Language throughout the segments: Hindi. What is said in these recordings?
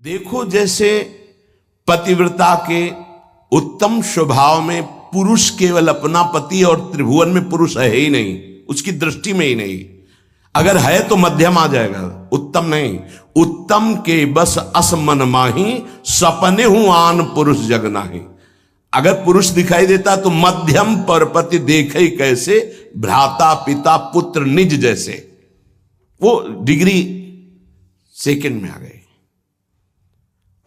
देखो जैसे पतिव्रता के उत्तम स्वभाव में पुरुष केवल अपना पति और त्रिभुवन में पुरुष है ही नहीं, उसकी दृष्टि में ही नहीं। अगर है तो मध्यम आ जाएगा, उत्तम नहीं। उत्तम के बस असमन माही, सपने हूं आन पुरुष जग नाही। अगर पुरुष दिखाई देता तो मध्यम परपति देखे कैसे, भ्राता पिता पुत्र निज जैसे। वो डिग्री सेकंड में आ गए।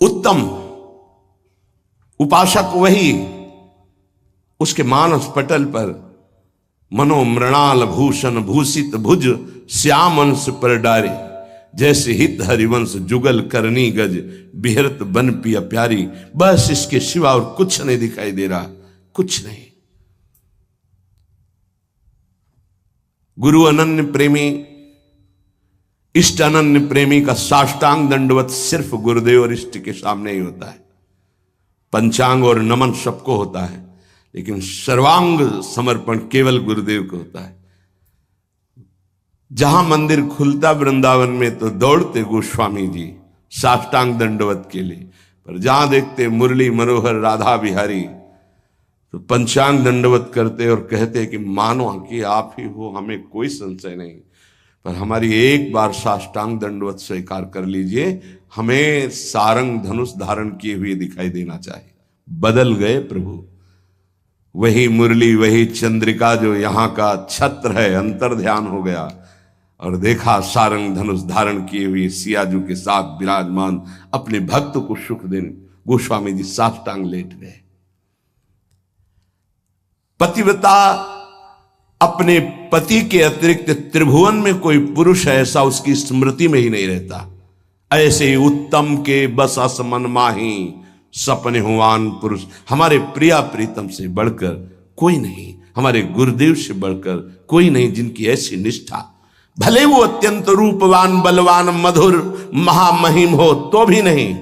उत्तम उपासक वही, उसके मानस पटल पर मनोमृणाल भूषण भूषित भुज श्याम अंश पर डारे, जैसे हित हरिवंश जुगल करनी गज बिहरत बन पिया प्यारी। बस इसके सिवा और कुछ नहीं दिखाई दे रहा, कुछ नहीं। गुरु अनन्य प्रेमी, इष्ट अनन्य प्रेमी का साष्टांग दंडवत सिर्फ गुरुदेव और इष्ट के सामने ही होता है। पंचांग और नमन सबको होता है, लेकिन सर्वांग समर्पण केवल गुरुदेव को होता है। जहां मंदिर खुलता वृंदावन में तो दौड़ते गोस्वामी जी साष्टांग दंडवत के लिए, पर जहां देखते मुरली मनोहर राधा बिहारी तो पंचांग दंडवत करते और कहते कि मानो कि आप ही हो, हमें कोई संशय नहीं, पर हमारी एक बार साष्टांग दंडवत स्वीकार कर लीजिए, हमें सारंग धनुष धारण किए हुए दिखाई देना चाहिए। बदल गए प्रभु, वही मुरली वही चंद्रिका जो यहाँ का छत्र है, अंतर ध्यान हो गया और देखा सारंग धनुष धारण किए हुए सियाजू के साथ विराजमान अपने भक्त को सुख देने गोस्वामी जी साष्टांग लेट गए। पतिव्रता अपने पति के अतिरिक्त त्रिभुवन में कोई पुरुष ऐसा उसकी स्मृति में ही नहीं रहता। ऐसे ही उत्तम के बस असमन माही, सपने हुआन पुरुष। हमारे प्रिया प्रीतम से बढ़कर कोई नहीं, हमारे गुरुदेव से बढ़कर कोई नहीं, जिनकी ऐसी निष्ठा। भले वो अत्यंत रूपवान बलवान मधुर महामहिम हो तो भी नहीं।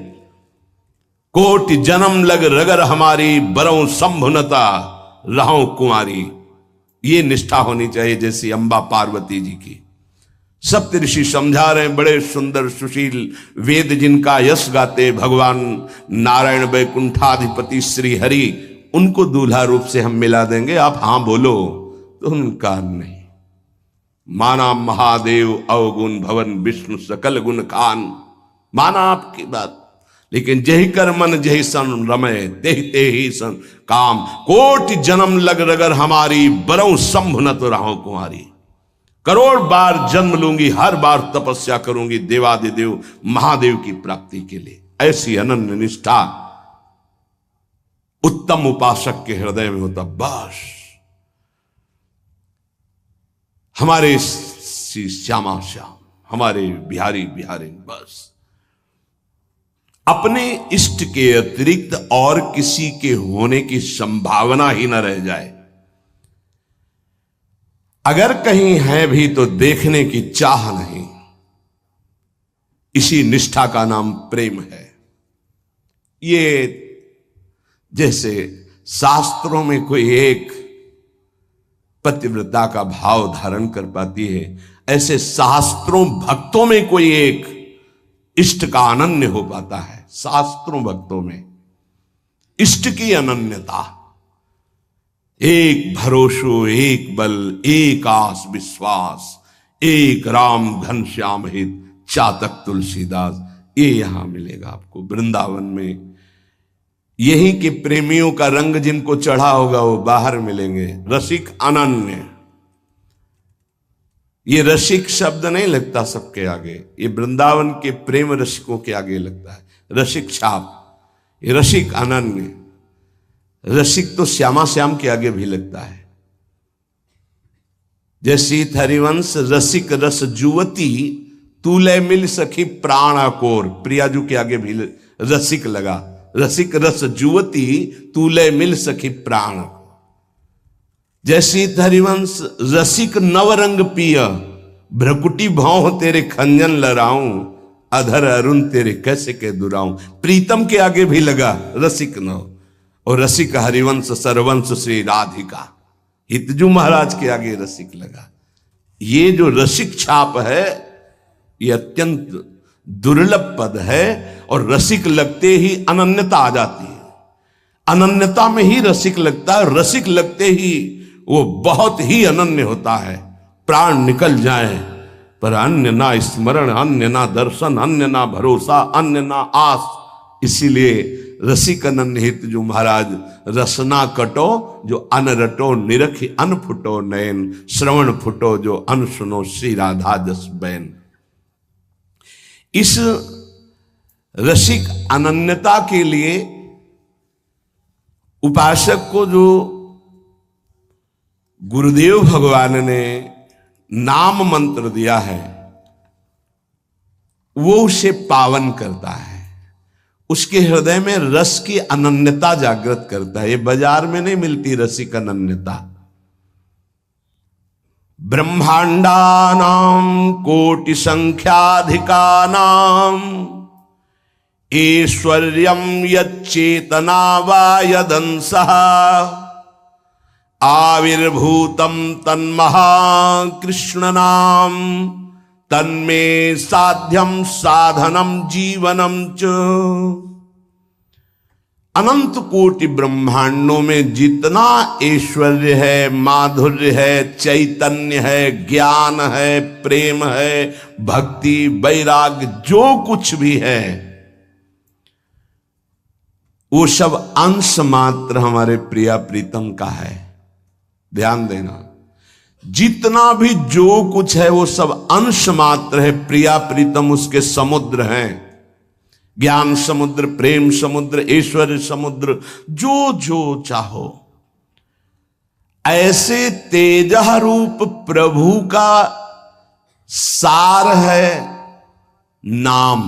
कोटि जन्म लग रगर हमारी, बरौ संभुनता रहूं कुंवारी। ये निष्ठा होनी चाहिए जैसी अंबा पार्वती जी की। सप्तऋषि समझा रहे हैं, बड़े सुंदर सुशील वेद जिनका यश गाते भगवान नारायण वैकुंठाधिपति श्री हरि, उनको दूल्हा रूप से हम मिला देंगे, आप हां बोलो तो उनका नहीं। माना महादेव अवगुण भवन विष्णु सकल गुण खान, माना आपकी बात, लेकिन जही कर मन जही सन रमय, ते ही सन काम। कोटि जन्म लग रगर हमारी, बरौ संभ न तो रहो कुंवारी। करोड़ बार जन्म लूंगी, हर बार तपस्या करूंगी देवादिदेव महादेव की प्राप्ति के लिए। ऐसी अनन्य निष्ठा उत्तम उपासक के हृदय में होता। बस हमारे श्यामा श्याम, हमारे बिहारी बिहारी, बस अपने इष्ट के अतिरिक्त और किसी के होने की संभावना ही न रह जाए। अगर कहीं है भी तो देखने की चाह नहीं। इसी निष्ठा का नाम प्रेम है। ये जैसे शास्त्रों में कोई एक पतिव्रता का भाव धारण कर पाती है, ऐसे शास्त्रों भक्तों में कोई एक इष्ट का अनन्य हो पाता है। शास्त्रों भक्तों में इष्ट की अनन्यता, एक भरोसो एक बल एक आस विश्वास, एक राम घनश्याम हित चातक तुलसीदास, ये यहां मिलेगा आपको वृंदावन में। यही के प्रेमियों का रंग जिनको चढ़ा होगा वो बाहर मिलेंगे। रसिक अनन्य, ये रसिक शब्द नहीं लगता सबके आगे, ये वृंदावन के प्रेम रसिकों के आगे लगता है। रसिक छाप, ये रसिक अनन्य। रसिक तो श्यामा श्याम के आगे भी लगता है। जैसी हरिवंश रसिक रस जुवती, तूले मिल सखी प्राण अकोर। प्रियाजू के आगे भी रसिक लगा। रसिक रस जुवती, तूले मिल सखी प्राण। जैसी हरिवंश रसिक नवरंग पिय, भ्रकुटी भौं तेरे खंजन लड़ाऊं, अधर अरुण तेरे कैसे के दुराऊं। प्रीतम के आगे भी लगा रसिक नव, और रसिक हरिवंश सरवंश श्री राधिका। हितजू महाराज के आगे रसिक लगा। ये जो रसिक छाप है, ये अत्यंत दुर्लभ पद है और रसिक लगते ही अनन्यता आ जाती है। अनन्यता में ही रसिक लगता है, रसिक लगते ही वो बहुत ही अनन्य होता है। प्राण निकल जाए पर अन्य ना स्मरण, अन्य ना दर्शन, अन्य ना भरोसा, अन्य ना आस। इसीलिए रसिक अनन्य हित जो महाराज रसना कटो जो अन रटो, निरखी अन फुटो नयन, श्रवण फुटो जो अन सुनो, श्री राधा जस बैन। इस रसिक अनन्यता के लिए उपासक को जो गुरुदेव भगवान ने नाम मंत्र दिया है वो उसे पावन करता है, उसके हृदय में रस की अनन्यता जागृत करता है। ये बाजार में नहीं मिलती रसिक अनन्यता। ब्रह्मांडानां कोटि संख्याधिकानां ऐश्वर्यं यच्चेतना वा यदंसः आविर्भूतं तन्महाकृष्ण नाम तन्मे साध्यम साधनम जीवनम च। अनंत कोटि ब्रह्मांडों में जितना ऐश्वर्य है, माधुर्य है, चैतन्य है, ज्ञान है, प्रेम है, भक्ति, वैराग्य, जो कुछ भी है वो सब अंश मात्र हमारे प्रिया प्रीतम का है। ध्यान देना, जितना भी जो कुछ है वो सब अंश मात्र है। प्रिया प्रीतम उसके समुद्र हैं, ज्ञान समुद्र, प्रेम समुद्र, ऐश्वर्य समुद्र, जो जो चाहो। ऐसे तेजः रूप प्रभु का सार है नाम।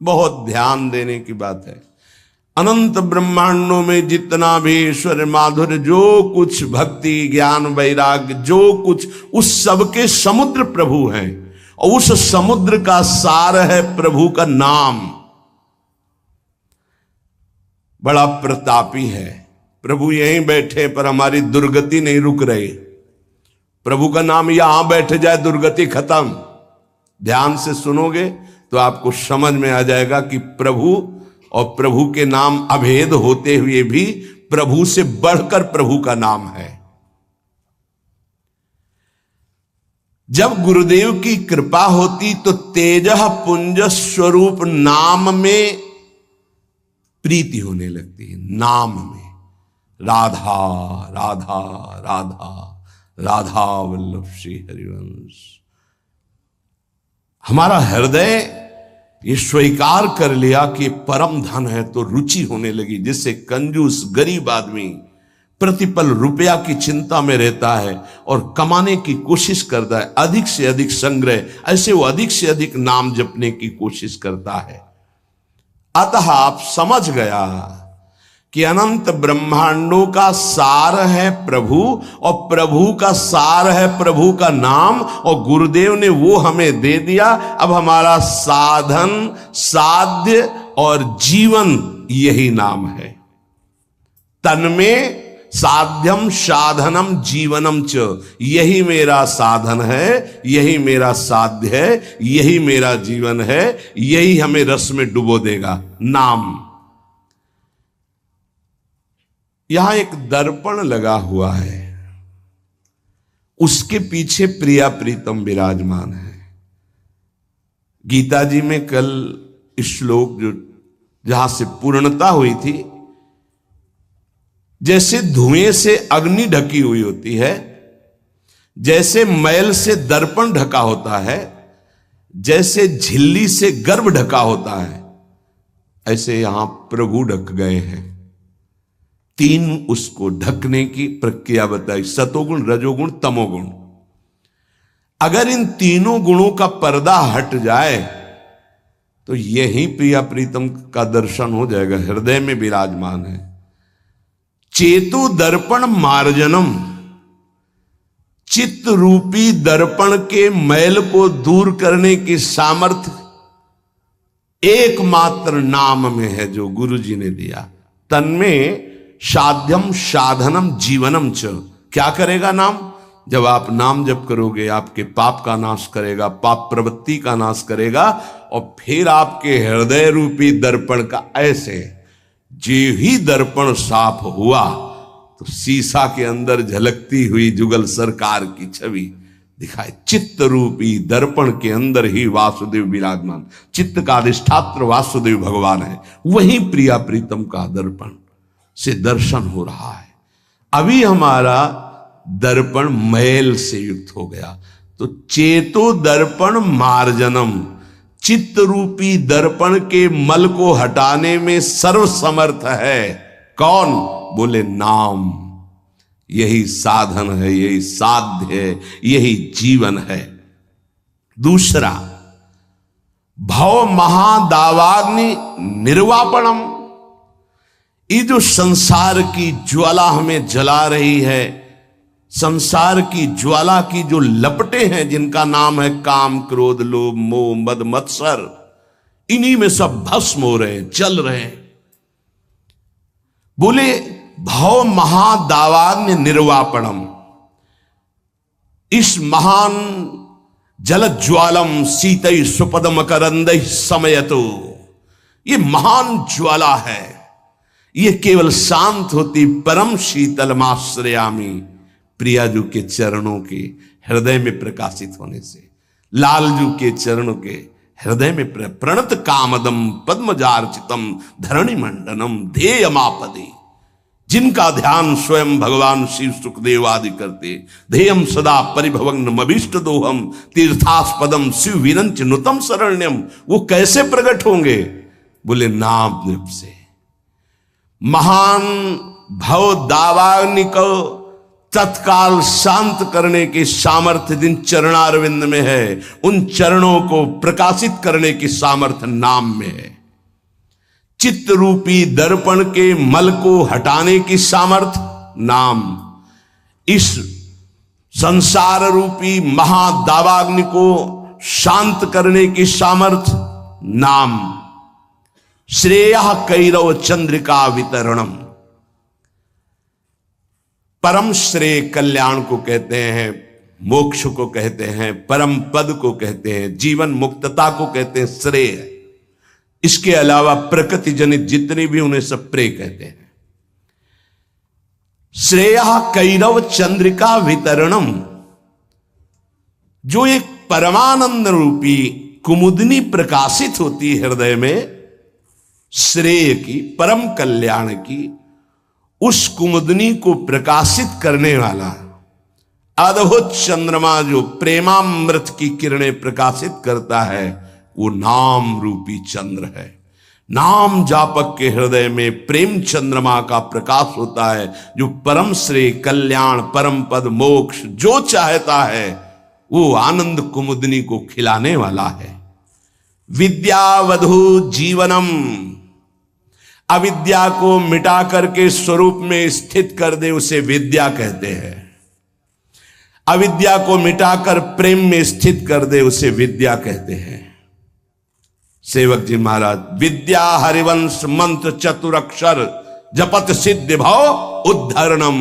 बहुत ध्यान देने की बात है। अनंत ब्रह्मांडों में जितना भी ईश्वर, माधुर्य, जो कुछ भक्ति, ज्ञान, वैराग्य, जो कुछ, उस सब के समुद्र प्रभु हैं और उस समुद्र का सार है प्रभु का नाम। बड़ा प्रतापी है प्रभु। यहीं बैठे पर हमारी दुर्गति नहीं रुक रही। प्रभु का नाम यहां बैठ जाए दुर्गति खत्म। ध्यान से सुनोगे तो आपको समझ में आ जाएगा कि प्रभु और प्रभु के नाम अभेद होते हुए भी प्रभु से बढ़कर प्रभु का नाम है। जब गुरुदेव की कृपा होती तो तेजः पुंज स्वरूप नाम में प्रीति होने लगती है। नाम में राधा राधा राधा राधा वल्लभ श्री हरिवंश। हमारा हृदय ये स्वीकार कर लिया कि परम धन है तो रुचि होने लगी। जिससे कंजूस गरीब आदमी प्रतिपल रुपया की चिंता में रहता है और कमाने की कोशिश करता है, अधिक से अधिक संग्रह, ऐसे वो अधिक से अधिक नाम जपने की कोशिश करता है। अतः आप समझ गया कि अनंत ब्रह्मांडों का सार है प्रभु और प्रभु का सार है प्रभु का नाम, और गुरुदेव ने वो हमें दे दिया। अब हमारा साधन, साध्य और जीवन यही नाम है। तन्मे साध्यम साधनम जीवनम च। यही मेरा साधन है, यही मेरा साध्य है, यही मेरा जीवन है, यही हमें रस में डुबो देगा। नाम। यहां एक दर्पण लगा हुआ है, उसके पीछे प्रिया प्रीतम विराजमान है। गीता जी में कल श्लोक जो जहां से पूर्णता हुई थी, जैसे धुएं से अग्नि ढकी हुई होती है, जैसे मैल से दर्पण ढका होता है, जैसे झिल्ली से गर्भ ढका होता है, ऐसे यहां प्रभु ढक गए हैं। तीन उसको ढकने की प्रक्रिया बताई, सतोगुण, रजोगुण, तमोगुण। अगर इन तीनों गुणों का पर्दा हट जाए तो यही प्रिया प्रीतम का दर्शन हो जाएगा। हृदय में विराजमान है। चेतु दर्पण मार्जनम। चित्त रूपी दर्पण के मैल को दूर करने की सामर्थ्य एकमात्र नाम में है जो गुरु जी ने दिया। तन्में साध्यम साधनम जीवनम च। क्या करेगा नाम? जब आप नाम जप करोगे आपके पाप का नाश करेगा, पाप प्रवृत्ति का नाश करेगा और फिर आपके हृदय रूपी दर्पण का ऐसे जे ही दर्पण साफ हुआ तो शीशा के अंदर झलकती हुई जुगल सरकार की छवि दिखाए। चित्त रूपी दर्पण के अंदर ही वासुदेव विराजमान, चित्त का अधिष्ठात्र वासुदेव भगवान है, वही प्रिया प्रीतम का दर्पण से दर्शन हो रहा है। अभी हमारा दर्पण मैल से युक्त हो गया, तो चेतो दर्पण मार्जनम, चित्त रूपी दर्पण के मल को हटाने में सर्वसमर्थ है कौन? बोले नाम। यही साधन है, यही साध्य है, यही जीवन है। दूसरा, भव महादावाग्नि निर्वापणम, ये जो संसार की ज्वाला हमें जला रही है, संसार की ज्वाला की जो लपटे हैं जिनका नाम है काम क्रोध लोभ मोह मद मत्सर, इन्हीं में सब भस्म हो रहे हैं, जल रहे हैं। बोले भव महादावाग्नि निर्वापणम, इस महान जल ज्वालम शीतई सुपदम करंदई समयतो, ये महान ज्वाला है, ये केवल शांत होती परम शीतलमाश्रयामी, प्रियाजू के चरणों के हृदय में प्रकाशित होने से, लालजू के चरणों के हृदय में प्रणत कामदम पद्मजार्चितम धरणि मंडनम ध्येयमापदे, जिनका ध्यान स्वयं भगवान शिव सुखदेव आदि करते, ध्येयम सदा परिभवग्नमभीष्ट दोहम तीर्थास्पदम शिव विरंच नुतम शरण्यम, वो कैसे प्रकट होंगे? बोले नाम जप से। महान भव दावाग्नि को तत्काल शांत करने की सामर्थ्य जिन चरणारविंद में है, उन चरणों को प्रकाशित करने की सामर्थ्य नाम में है। चित्त रूपी दर्पण के मल को हटाने की सामर्थ्य नाम, इस संसार रूपी महादावाग्नि को शांत करने की सामर्थ्य नाम। श्रेयः कैरव चंद्रिका वितरणम, परम श्रेय कल्याण को कहते हैं, मोक्ष को कहते हैं, परम पद को कहते हैं, जीवन मुक्तता को कहते हैं श्रेय। इसके अलावा प्रकृति जनित जितने भी उन्हें सब प्रेय कहते हैं। श्रेयः कैरव चंद्रिका वितरणम, जो एक परमानंद रूपी कुमुदनी प्रकाशित होती है हृदय में, श्रेय की, परम कल्याण की, उस कुमुदनी को प्रकाशित करने वाला अद्भुत चंद्रमा जो प्रेमामृत की किरणें प्रकाशित करता है, वो नाम रूपी चंद्र है। नाम जापक के हृदय में प्रेम चंद्रमा का प्रकाश होता है, जो परम श्रेय कल्याण परम पद मोक्ष जो चाहता है वो आनंद कुमुदनी को खिलाने वाला है। विद्यावधु जीवनम, अविद्या को मिटा करके स्वरूप में स्थित कर दे उसे विद्या कहते हैं। अविद्या को मिटाकर प्रेम में स्थित कर दे उसे विद्या कहते हैं। सेवक जी महाराज, विद्या हरिवंश मंत्र चतुरक्षर जपत सिद्ध भव उद्धरणम,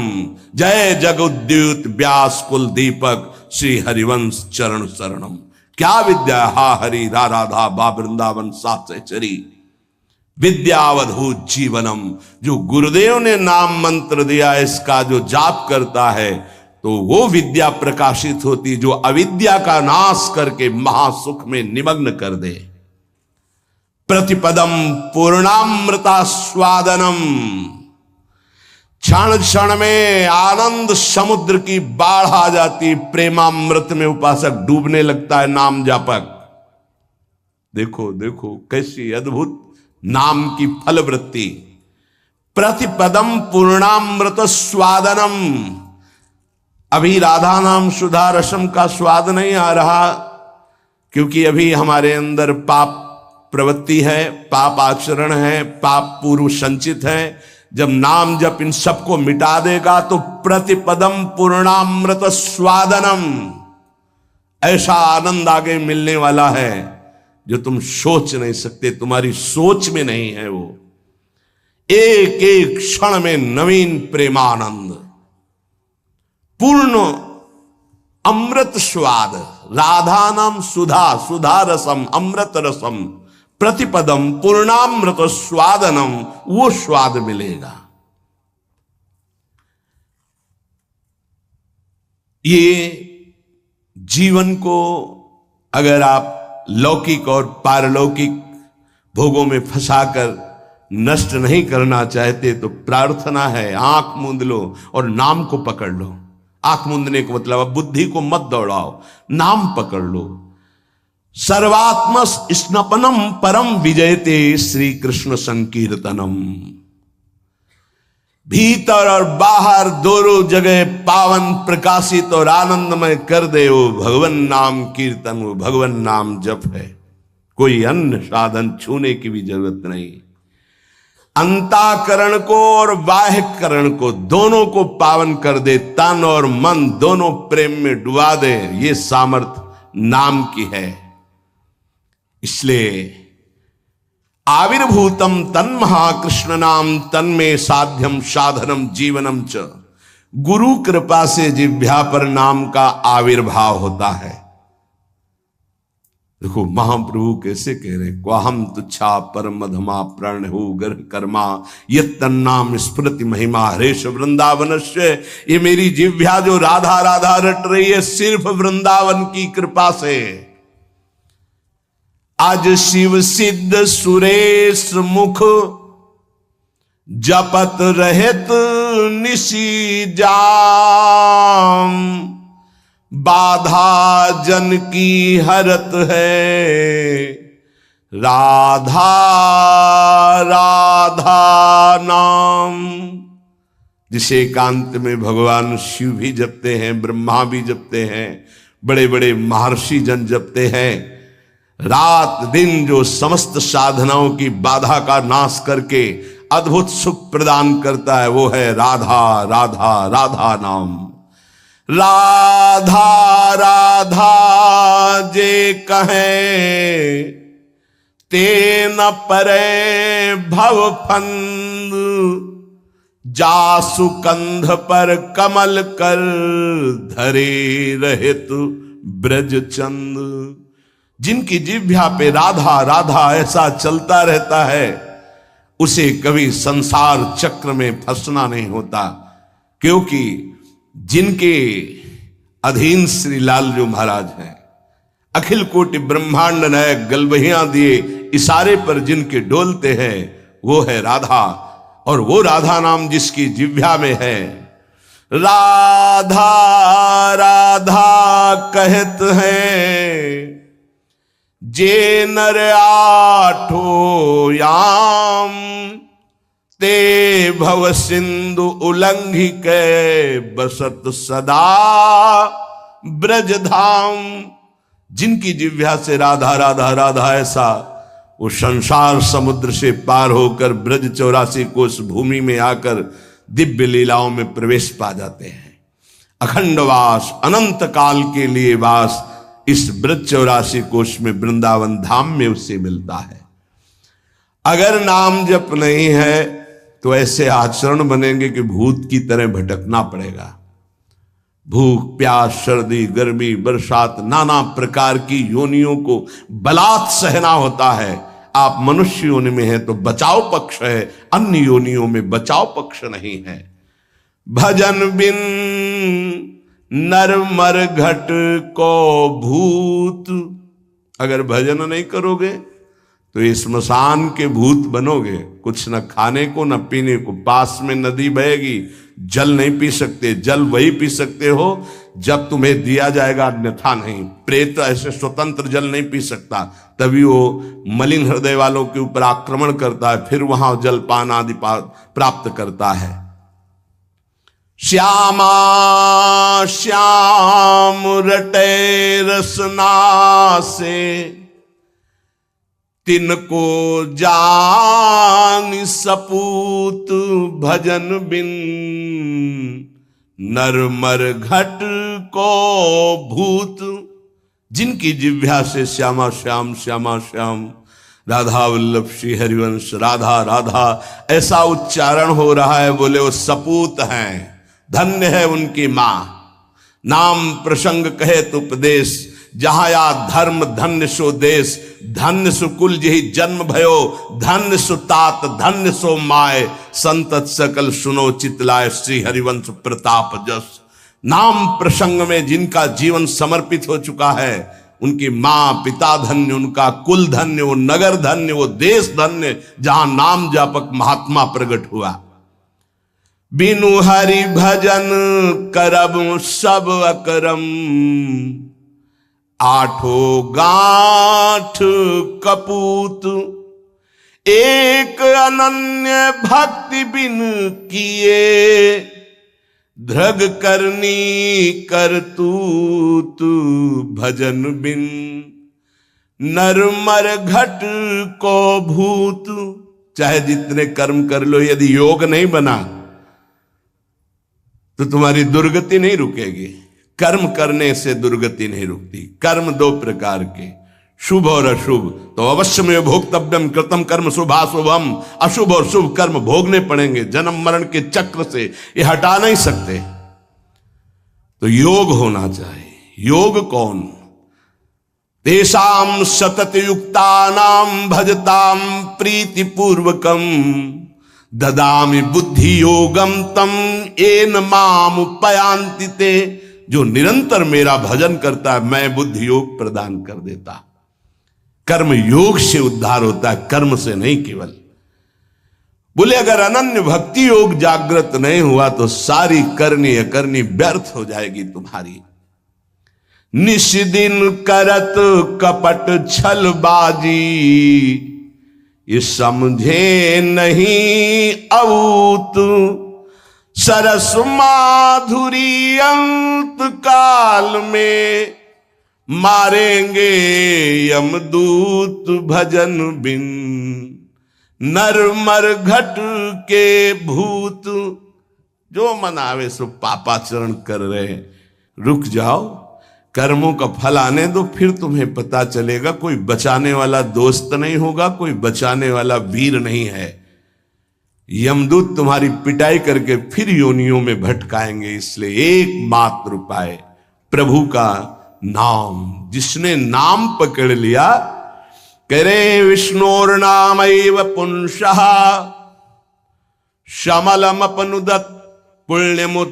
जय जगुद्युत व्यास कुल दीपक श्री हरिवंश चरण शरणम। क्या विद्या? हा हरि रा राधा बा वृंदावन सात चरी, विद्यावधूत जीवनम, जो गुरुदेव ने नाम मंत्र दिया इसका जो जाप करता है तो वो विद्या प्रकाशित होती, जो अविद्या का नाश करके महासुख में निमग्न कर दे। प्रतिपदम पूर्णामृता स्वादनम, क्षण क्षण में आनंद समुद्र की बाढ़ आ जाती, प्रेमामृत में उपासक डूबने लगता है नाम जापक। देखो देखो कैसी अद्भुत नाम की फलवृत्ति। प्रतिपदम पूर्णामृत स्वादनम, अभी राधा नाम सुधा रसम का स्वाद नहीं आ रहा, क्योंकि अभी हमारे अंदर पाप प्रवृत्ति है, पाप आचरण है, पाप पूर्व संचित है। जब नाम जप इन सबको मिटा देगा तो प्रतिपदम पूर्णामृत स्वादनम, ऐसा आनंद आगे मिलने वाला है जो तुम सोच नहीं सकते, तुम्हारी सोच में नहीं है। वो एक एक क्षण में नवीन प्रेमानंद, पूर्ण अमृत स्वाद, राधा नाम सुधा, सुधा रसम, अमृत रसम, प्रतिपदम पूर्णामृत स्वादनम, वो स्वाद मिलेगा। ये जीवन को अगर आप लौकिक और पारलौकिक भोगों में फंसाकर नष्ट नहीं करना चाहते तो प्रार्थना है, आंख मूंद लो और नाम को पकड़ लो। आंख मूंदने का मतलब अब बुद्धि को मत दौड़ाओ, नाम पकड़ लो। सर्वात्म स्नपनम परम विजयते श्री कृष्ण संकीर्तनम। भीतर और बाहर दोनों जगह पावन प्रकाशित और आनंदमय कर दे वो भगवन नाम कीर्तन, वो भगवन नाम जप है। कोई अन्य साधन छूने की भी जरूरत नहीं। अंताकरण को और बाह्यकरण को दोनों को पावन कर दे, तन और मन दोनों प्रेम में डुबा दे, ये सामर्थ नाम की है। इसलिए आविर्भूतम तन महाकृष्ण नाम तन्मे साध्यम साधनम जीवनम च। गुरु कृपा से जिह्वा पर नाम का आविर्भाव होता है। देखो महाप्रभु कैसे कह रहे, क्वाहम तुच्छा परम मधमा प्रण हो गर्भ कर्मा यत्तन्नाम स्मृति महिमा हरेश वृंदावनस्य। ये मेरी जिह्वा जो राधा राधा रट रही है सिर्फ वृंदावन की कृपा से। आज शिव सिद्ध सुरेश मुख जपत रहत निशी जाम। बाधा जन की हरत है राधा राधा नाम। जिसे एकांत में भगवान शिव भी जपते हैं, ब्रह्मा भी जपते हैं, बड़े बड़े महर्षि जन जपते हैं। रात दिन जो समस्त साधनाओं की बाधा का नाश करके अद्भुत सुख प्रदान करता है वो है राधा राधा राधा नाम। राधा राधा जे कहे ते न परे भव फंद। जासु कंध पर कमल कर धरे रहित ब्रज चंद। जिनकी जिह्वा पे राधा राधा ऐसा चलता रहता है उसे कभी संसार चक्र में फंसना नहीं होता, क्योंकि जिनके अधीन श्री लालजू महाराज हैं, अखिल कोटि ब्रह्मांड नायक गलबहियां दिए इशारे पर जिनके डोलते हैं वो है राधा। और वो राधा नाम जिसकी जिह्वा में है, राधा राधा कहत हैं जे नर आठो याम। ते भव सिंधु उल्लंघि के बसत सदा ब्रज धाम। जिनकी जिह्वा से राधा राधा राधा ऐसा वो संसार समुद्र से पार होकर ब्रज 84 कोस भूमि में आकर दिव्य लीलाओं में प्रवेश पा जाते हैं। अखंड वास, अनंत काल के लिए वास इस ब्रज 84 कोश में वृंदावन धाम में उससे मिलता है। अगर नाम जप नहीं है तो ऐसे आचरण बनेंगे कि भूत की तरह भटकना पड़ेगा। भूख प्यास सर्दी गर्मी बरसात नाना प्रकार की योनियों को बलात् सहना होता है। आप मनुष्य योनि में हैं तो बचाव पक्ष है, अन्य योनियों में बचाव पक्ष नहीं है। भजन बिन नर मर घट को भूत। अगर भजन नहीं करोगे तो ये स्मशान के भूत बनोगे। कुछ न खाने को न पीने को, पास में नदी बहेगी, जल नहीं पी सकते। जल वही पी सकते हो जब तुम्हें दिया जाएगा, अन्यथा नहीं। प्रेत ऐसे स्वतंत्र जल नहीं पी सकता, तभी वो मलिन हृदय वालों के ऊपर आक्रमण करता है, फिर वहां जलपान आदि प्राप्त करता है। श्यामा श्याम रटे रसना से तिनको जान सपूत। भजन बिन नर मर घट को भूत। जिनकी जिह्वा से श्यामा श्याम श्यामा श्याम राधा वल्लभ श्री हरिवंश राधा राधा ऐसा उच्चारण हो रहा है, बोले वो सपूत हैं, धन्य है उनकी मां। नाम प्रसंग कहे तो उपदेश, जहां या धर्म धन्य सो देश, धन्य सुकुल जही जन्म भयो, धन्य सुतात धन्य सो माय, संतत सकल सुनो चितलाय, श्री हरिवंश प्रताप जस। नाम प्रसंग में जिनका जीवन समर्पित हो चुका है, उनकी मां पिता धन्य, उनका कुल धन्य, वो नगर धन्य, वो देश धन्य, जहां नाम जापक महात्मा प्रकट हुआ। बिनु हरि भजन करब सब अकरम, आठो गांठ कपूत, एक अनन्य भक्ति बिन किए, धृग करनी करतूत भजन बिन, नरमर घट को भूत। चाहे जितने कर्म कर लो, यदि योग नहीं बना तो तुम्हारी दुर्गति नहीं रुकेगी। कर्म करने से दुर्गति नहीं रुकती। कर्म दो प्रकार के, शुभ और अशुभ। तो अवश्य में भोक्तव्यम कृतम कर्म शुभाशुभम, अशुभ और शुभ कर्म भोगने पड़ेंगे। जन्म मरण के चक्र से ये हटा नहीं सकते। तो योग होना चाहिए। योग कौन? तेषाम सतत युक्तानाम भजताम प्रीति पूर्वकम, ददामि बुद्धि योगम तम येन माम उपयांति ते। जो निरंतर मेरा भजन करता है, मैं बुद्धि योग प्रदान कर देता। कर्म योग से उद्धार होता है, कर्म से नहीं केवल। बोले अगर अनन्य भक्ति योग जागृत नहीं हुआ तो सारी करनी अकरनी व्यर्थ हो जाएगी तुम्हारी। निश दिन करत कपट छलबाजी, ये समझे नहीं अऊत, सरस माधुरी अंत काल में, मारेंगे यमदूत भजन बिन, नरमर घट के भूत। जो मन आवे सो पापाचरण कर रहे हैं, रुक जाओ, कर्मों का फल आने दो, फिर तुम्हें पता चलेगा। कोई बचाने वाला दोस्त नहीं होगा, कोई बचाने वाला वीर नहीं है। यमदूत तुम्हारी पिटाई करके फिर योनियों में भटकाएंगे। इसलिए एकमात्र उपाय प्रभु का नाम। जिसने नाम पकड़ लिया, करे विष्णोर नामैव पुंसः, शमलमपनुदत् पुण्यमुत्पादयच्च,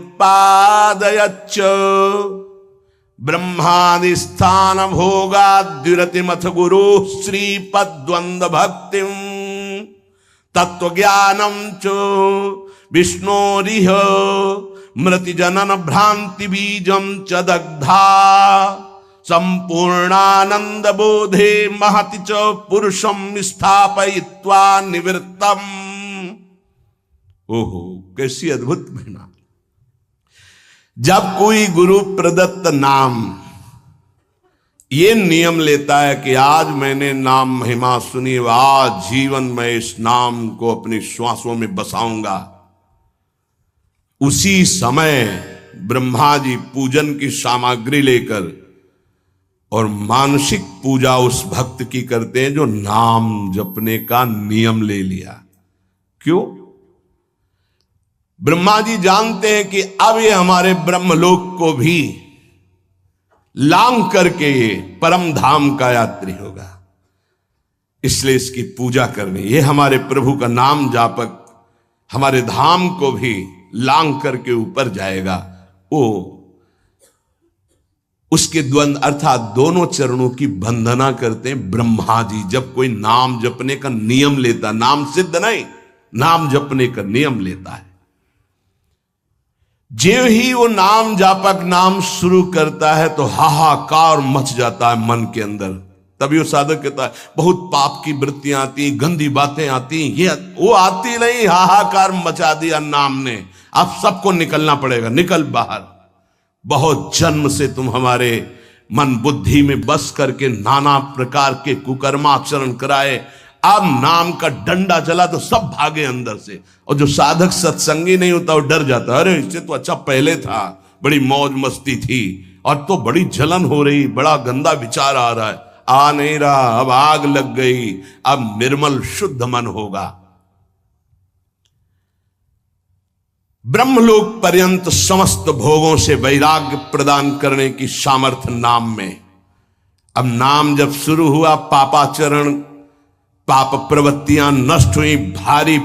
ब्रह्मादि स्थान भोगाद्युरतिमथ गुरु श्रीपद्वंद भक्तिम, तत्वज्ञानम च विष्णोरिह मृति जनन भ्रांति बीजम च दग्धा, संपूर्णानंद बोधे महति च पुरुषम स्थापयित्वा निवृत्तम। ओहो, कैसी अद्भुत महिमा। जब कोई गुरु प्रदत्त नाम ये नियम लेता है कि आज मैंने नाम महिमा सुनी, आज जीवन में इस नाम को अपनी श्वासों में बसाऊंगा, उसी समय ब्रह्मा जी पूजन की सामग्री लेकर और मानसिक पूजा उस भक्त की करते हैं जो नाम जपने का नियम ले लिया। क्यों? ब्रह्मा जी जानते हैं कि अब ये हमारे ब्रह्मलोक को भी लांग करके ये परम धाम का यात्री होगा, इसलिए इसकी पूजा करनी। ये हमारे प्रभु का नाम जापक हमारे धाम को भी लांग करके ऊपर जाएगा। वो उसके द्वंद अर्थात दोनों चरणों की वंदना करते हैं ब्रह्मा जी। जब कोई नाम जपने का नियम लेता, नाम सिद्ध नहीं, नाम जपने का नियम लेता है, जो ही वो नाम जापक नाम शुरू करता है तो हाहाकार मच जाता है मन के अंदर। तभी वो साधक कहता है बहुत पाप की वृत्तियां आती, गंदी बातें आती, ये वो आती नहीं, हाहाकार मचा दिया नाम ने। अब सबको निकलना पड़ेगा, निकल बाहर। बहुत जन्म से तुम हमारे मन बुद्धि में बस करके नाना प्रकार के कुकर्माचरण कराए, अब नाम का डंडा चला तो सब भागे अंदर से। और जो साधक सत्संगी नहीं होता वो डर जाता, अरे इससे तो अच्छा पहले था, बड़ी मौज मस्ती थी, और तो बड़ी जलन हो रही, बड़ा गंदा विचार आ रहा है। आ नहीं रहा, अब आग लग गई, अब निर्मल शुद्ध मन होगा। ब्रह्मलोक पर्यंत समस्त भोगों से वैराग्य प्रदान करने की सामर्थ्य नाम में। अब नाम जब शुरू हुआ, पापाचरण, पाप प्रवृत्तियां नष्ट हुई, भारी